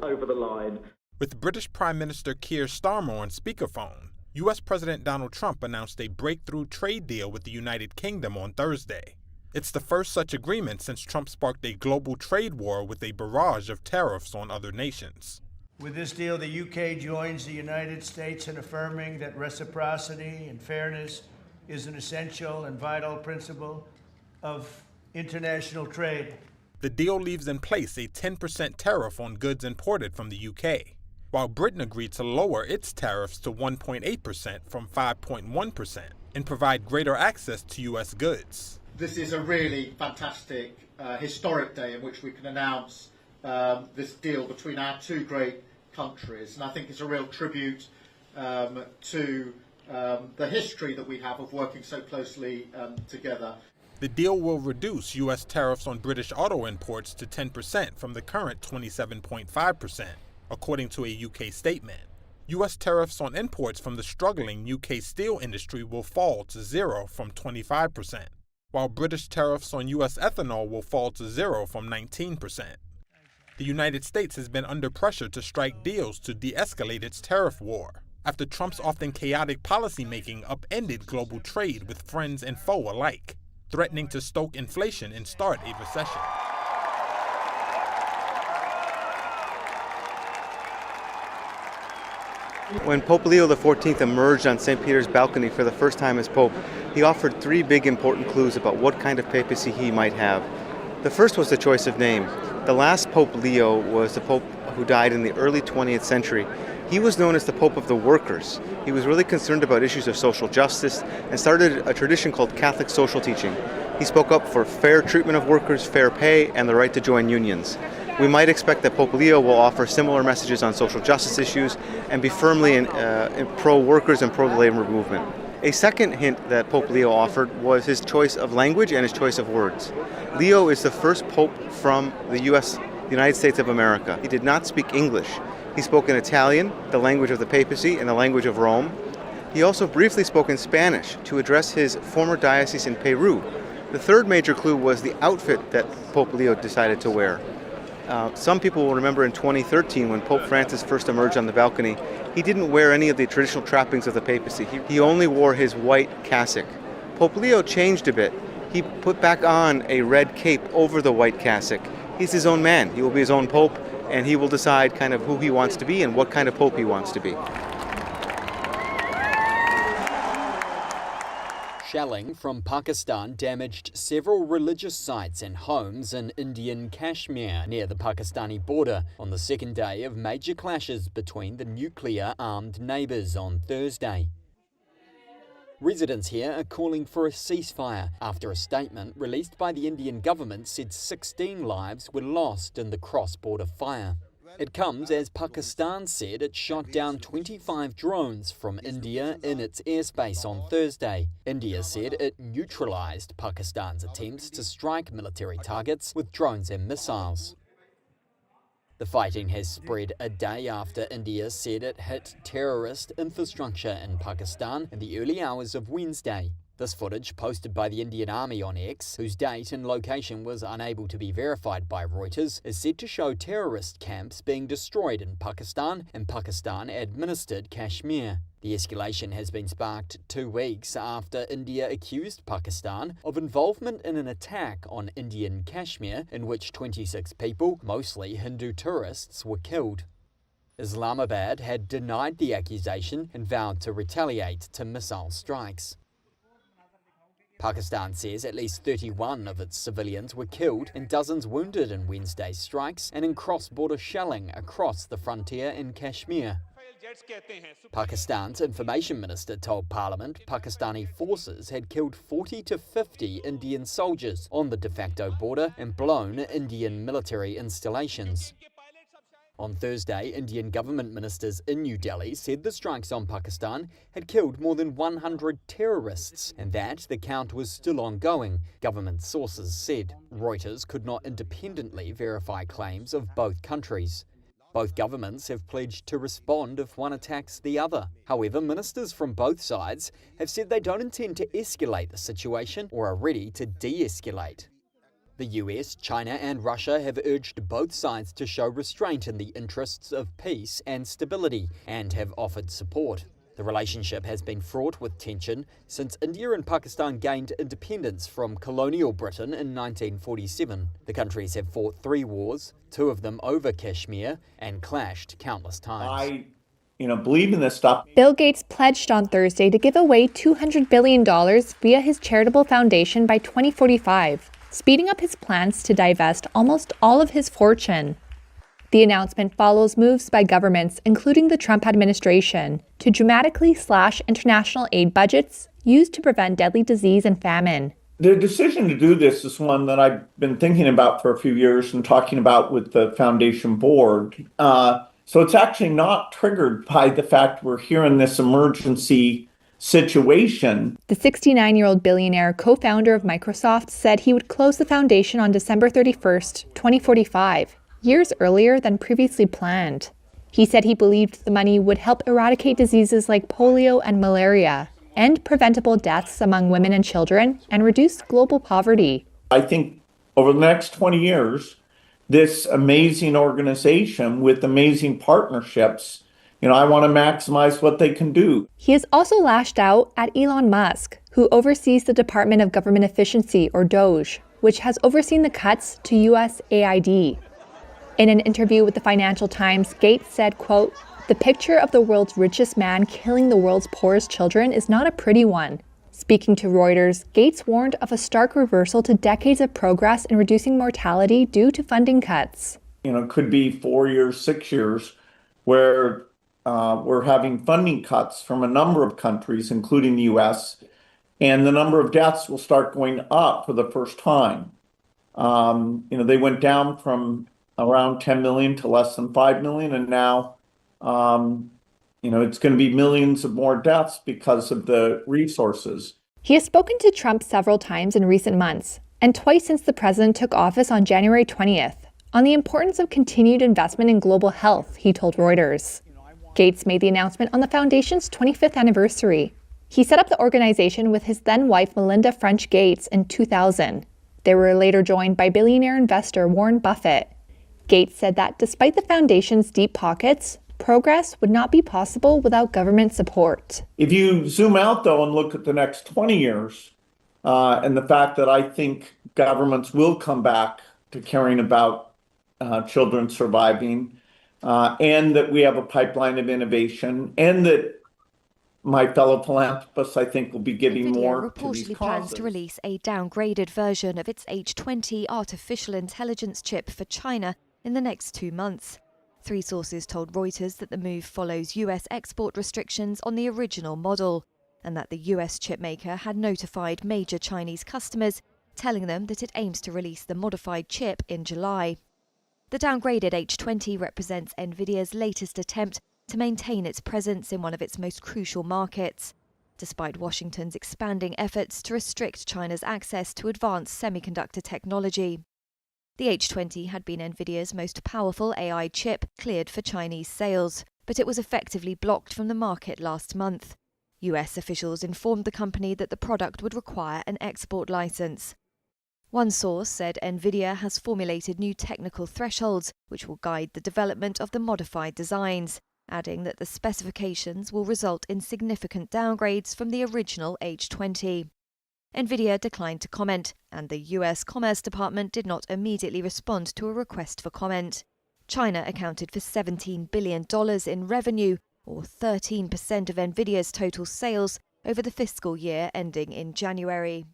over the line. With British Prime Minister Keir Starmer on speakerphone, U.S. President Donald Trump announced a breakthrough trade deal with the United Kingdom on Thursday. It's the first such agreement since Trump sparked a global trade war with a barrage of tariffs on other nations. With this deal, the UK joins the United States in affirming that reciprocity and fairness is an essential and vital principle of international trade. The deal leaves in place a 10% tariff on goods imported from the UK, while Britain agreed to lower its tariffs to 1.8% from 5.1% and provide greater access to U.S. goods. This is a really fantastic, historic day in which we can announce this deal between our two great countries, and I think it's a real tribute to the history that we have of working so closely together. The deal will reduce U.S. tariffs on British auto imports to 10% from the current 27.5%, according to a UK statement. U.S. tariffs on imports from the struggling UK steel industry will fall to 0 from 25%, while British tariffs on U.S. ethanol will fall to 0 from 19%. The United States has been under pressure to strike deals to de-escalate its tariff war, after Trump's often chaotic policymaking upended global trade with friends and foe alike, threatening to stoke inflation and start a recession. When Pope Leo XIV emerged on St. Peter's balcony for the first time as Pope, he offered three big important clues about what kind of papacy he might have. The first was the choice of name. The last Pope Leo was the Pope who died in the early 20th century. He was known as the Pope of the Workers. He was really concerned about issues of social justice and started a tradition called Catholic social teaching. He spoke up for fair treatment of workers, fair pay, and the right to join unions. We might expect that Pope Leo will offer similar messages on social justice issues and be firmly in pro-workers and pro-labor movement. A second hint that Pope Leo offered was his choice of language and his choice of words. Leo is the first pope from the United States of America. He did not speak English. He spoke in Italian, the language of the papacy, and the language of Rome. He also briefly spoke in Spanish to address his former diocese in Peru. The third major clue was the outfit that Pope Leo decided to wear. Some people will remember in 2013 when Pope Francis first emerged on the balcony, he didn't wear any of the traditional trappings of the papacy. He only wore his white cassock. Pope Leo changed a bit. He put back on a red cape over the white cassock. He's his own man. He will be his own pope, and he will decide kind of who he wants to be and what kind of pope he wants to be. Shelling from Pakistan damaged several religious sites and homes in Indian Kashmir near the Pakistani border on the second day of major clashes between the nuclear-armed neighbours on Thursday. Residents here are calling for a ceasefire after a statement released by the Indian government said 16 lives were lost in the cross-border fire. It comes as Pakistan said it shot down 25 drones from India in its airspace on Thursday. India said it neutralized Pakistan's attempts to strike military targets with drones and missiles. The fighting has spread a day after India said it hit terrorist infrastructure in Pakistan in the early hours of Wednesday. This footage, posted by the Indian Army on X, whose date and location was unable to be verified by Reuters, is said to show terrorist camps being destroyed in Pakistan and Pakistan-administered Kashmir. The escalation has been sparked 2 weeks after India accused Pakistan of involvement in an attack on Indian Kashmir in which 26 people, mostly Hindu tourists, were killed. Islamabad had denied the accusation and vowed to retaliate to missile strikes. Pakistan says at least 31 of its civilians were killed and dozens wounded in Wednesday's strikes and in cross-border shelling across the frontier in Kashmir. Pakistan's information minister told Parliament Pakistani forces had killed 40 to 50 Indian soldiers on the de facto border and blown Indian military installations. On Thursday, Indian government ministers in New Delhi said the strikes on Pakistan had killed more than 100 terrorists and that the count was still ongoing, government sources said. Reuters could not independently verify claims of both countries. Both governments have pledged to respond if one attacks the other. However, ministers from both sides have said they don't intend to escalate the situation or are ready to de-escalate. The US, China and Russia have urged both sides to show restraint in the interests of peace and stability and have offered support. The relationship has been fraught with tension since India and Pakistan gained independence from colonial Britain in 1947. The countries have fought 3 wars, 2 of them over Kashmir, and clashed countless times. I believe in this stuff. Bill Gates pledged on Thursday to give away $200 billion via his charitable foundation by 2045, speeding up his plans to divest almost all of his fortune. The announcement follows moves by governments, including the Trump administration, to dramatically slash international aid budgets used to prevent deadly disease and famine. The decision to do this is one that I've been thinking about for a few years and talking about with the foundation board. So it's actually not triggered by the fact we're here in this emergency situation. The 69-year-old billionaire co-founder of Microsoft said he would close the foundation on December 31st, 2045, years earlier than previously planned. He said he believed the money would help eradicate diseases like polio and malaria, end preventable deaths among women and children, and reduce global poverty. I think over the next 20 years, this amazing organization with amazing partnerships, I want to maximize what they can do. He has also lashed out at Elon Musk, who oversees the Department of Government Efficiency, or DOGE, which has overseen the cuts to U.S. AID. In an interview with the Financial Times, Gates said, quote, "The picture of the world's richest man killing the world's poorest children is not a pretty one." Speaking to Reuters, Gates warned of a stark reversal to decades of progress in reducing mortality due to funding cuts. It could be 4 years, 6 years, where we're having funding cuts from a number of countries, including the U.S., and the number of deaths will start going up for the first time. They went down from around 10 million to less than 5 million, and now it's going to be millions of more deaths because of the resources. He has spoken to Trump several times in recent months, and twice since the president took office on January 20th, on the importance of continued investment in global health, he told Reuters. Gates made the announcement on the foundation's 25th anniversary. He set up the organization with his then-wife Melinda French Gates in 2000. They were later joined by billionaire investor Warren Buffett. Gates said that despite the foundation's deep pockets, progress would not be possible without government support. If you zoom out, though, and look at the next 20 years, and the fact that I think governments will come back to caring about children surviving, and that we have a pipeline of innovation, and that my fellow philanthropists, I think, will be giving more to these reportedly causes. plans to release a downgraded version of its H20 artificial intelligence chip for China in the next 2 months. 3 sources told Reuters that the move follows US export restrictions on the original model, and that the US chipmaker had notified major Chinese customers, telling them that it aims to release the modified chip in July. The downgraded H20 represents NVIDIA's latest attempt to maintain its presence in one of its most crucial markets, despite Washington's expanding efforts to restrict China's access to advanced semiconductor technology. The H20 had been NVIDIA's most powerful AI chip cleared for Chinese sales, but it was effectively blocked from the market last month. US officials informed the company that the product would require an export license. One source said NVIDIA has formulated new technical thresholds which will guide the development of the modified designs, adding that the specifications will result in significant downgrades from the original H20. NVIDIA declined to comment, and the US Commerce Department did not immediately respond to a request for comment. China accounted for $17 billion in revenue, or 13% of NVIDIA's total sales, over the fiscal year ending in January.